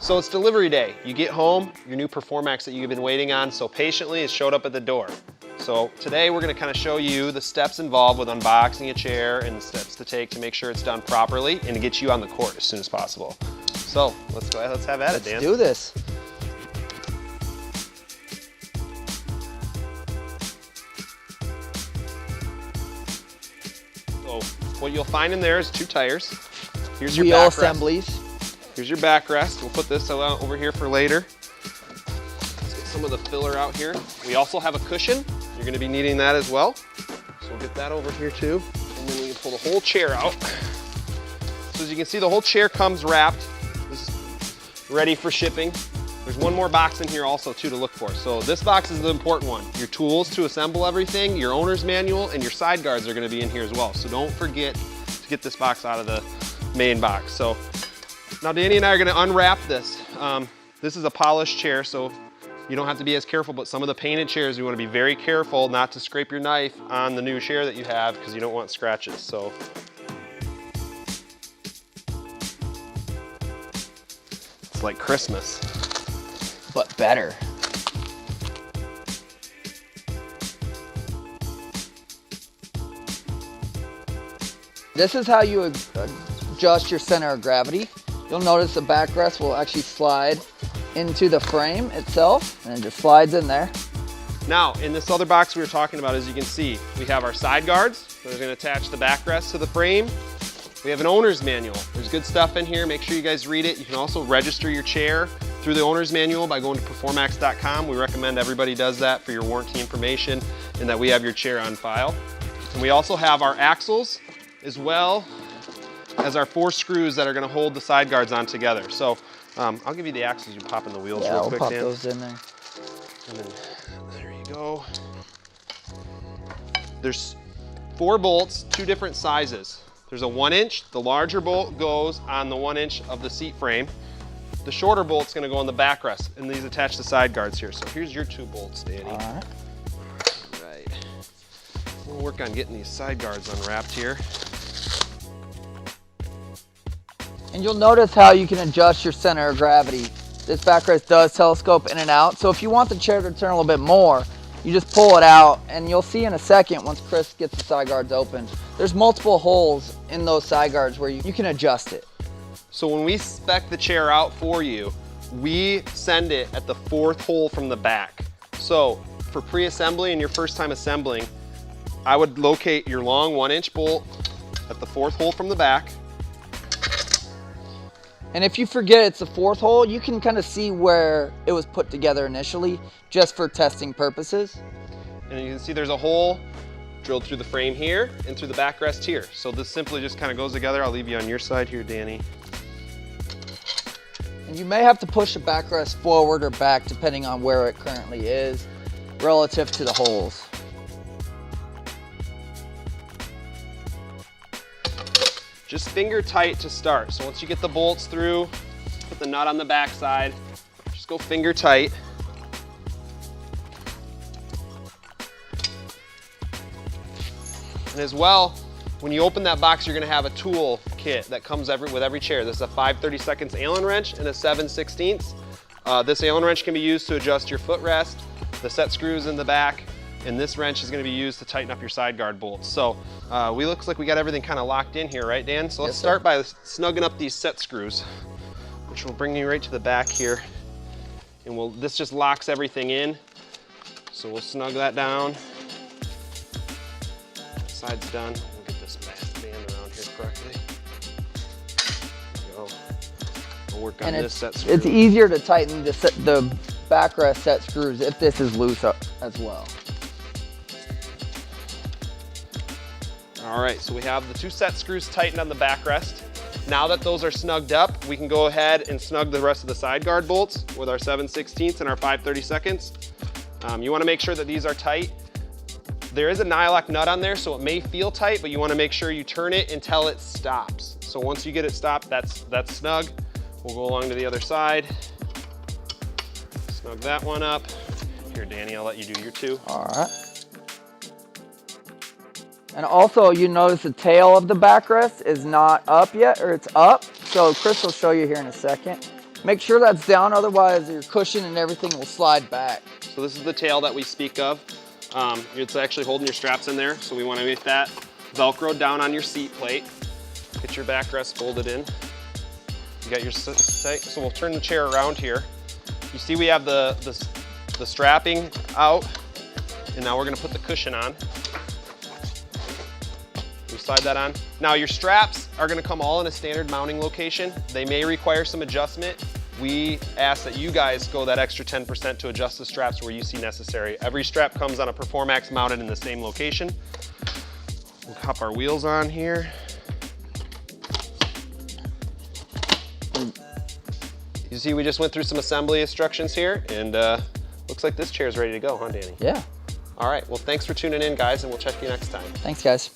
So it's delivery day. You get home, your new Per4max that you've been waiting on so patiently has showed up at the door. So today we're gonna kind of show you the steps involved with unboxing a chair and the steps to take to make sure it's done properly and to get you on the court as soon as possible. So let's go ahead, let's have at it, Dan. Let's do this. So what you'll find in there is 2 tires. Here's your wheel backrest. assemblies. Here's your backrest. We'll put this over here for later. Let's get some of the filler out here. We also have a cushion. You're gonna be needing that as well. So we'll get that over here too. And then we can pull the whole chair out. So as you can see, the whole chair comes wrapped. This is ready for shipping. There's one more box in here also too to look for. So this box is the important one. Your tools to assemble everything, your owner's manual, and your side guards are gonna be in here as well. So don't forget to get this box out of the main box. So now Danny and I are gonna unwrap this. This is a polished chair, so you don't have to be as careful, but some of the painted chairs, you wanna be very careful not to scrape your knife on the new chair that you have because you don't want scratches. So it's like Christmas. But better. This is how you adjust your center of gravity. You'll notice the backrest will actually slide into the frame itself, and it just slides in there. Now, in this other box we were talking about, as you can see, we have our side guards that are going to attach the backrest to the frame. We have an owner's manual. There's good stuff in here. Make sure you guys read it. You can also register your chair through the owner's manual by going to per4max.com. We recommend everybody does that for your warranty information and that we have your chair on file. And we also have our axles as well as our 4 screws that are going to hold the side guards on together. So I'll give you the axles. You pop in the wheels real quick, pop Dan. those in there. And then there you go. There's 4 bolts, 2 different sizes. There's a 1-inch. The larger bolt goes on the 1-inch of the seat frame. The shorter bolt's gonna go on the backrest, and these attach the side guards here. So here's your 2 bolts, Danny. All right. Right. We'll work on getting these side guards unwrapped here. And you'll notice how you can adjust your center of gravity. This backrest does telescope in and out, so if you want the chair to turn a little bit more, you just pull it out, and you'll see in a second once Chris gets the side guards open, there's multiple holes in those side guards where you can adjust it. So when we spec the chair out for you, we send it at the 4th hole from the back. So for pre-assembly and your first time assembling, I would locate your long 1-inch bolt at the 4th hole from the back. And if you forget it's the 4th hole, you can kind of see where it was put together initially, just for testing purposes. And you can see there's a hole drilled through the frame here and through the backrest here. So this simply just kind of goes together. I'll leave you on your side here, Danny. And you may have to push the backrest forward or back depending on where it currently is relative to the holes. Just finger tight to start. So once you get the bolts through, put the nut on the back side, just go finger tight. And as well, when you open that box, you're gonna have a tool kit that comes with every chair. This is a 5/32 Allen wrench and a 7/16. This Allen wrench can be used to adjust your footrest, the set screws in the back, and this wrench is gonna be used to tighten up your side guard bolts. So looks like we got everything kind of locked in here, right, Dan? So let's start by snugging up these set screws, which will bring you right to the back here. And this just locks everything in. So we'll snug that down. Side's done. We'll get this band around here correctly. There we go. We'll work on this set screw. It's easier to tighten the backrest set screws if this is loose as well. All right, so we have the 2 set screws tightened on the backrest. Now that those are snugged up, we can go ahead and snug the rest of the side guard bolts with our 7/16 and our 5/32. You wanna make sure that these are tight. There is a nylock nut on there, so it may feel tight, but you wanna make sure you turn it until it stops. So once you get it stopped, that's snug. We'll go along to the other side. Snug that one up. Here, Danny, I'll let you do your 2. All right. And also, you notice the tail of the backrest is not up yet, or it's up. So Chris will show you here in a second. Make sure that's down, otherwise your cushion and everything will slide back. So this is the tail that we speak of. It's actually holding your straps in there, so we want to get that Velcroed down on your seat plate. Get your backrest folded in. You got your sight. So we'll turn the chair around here. You see we have the strapping out, and now we're going to put the cushion on. We slide that on. Now your straps are going to come all in a standard mounting location. They may require some adjustment. We ask that you guys go that extra 10% to adjust the straps where you see necessary. Every strap comes on a Per4max mounted in the same location. We'll hop our wheels on here. You see we just went through some assembly instructions here, and looks like this chair is ready to go, huh, Danny? Yeah. All right, well, thanks for tuning in, guys, and we'll check you next time. Thanks, guys.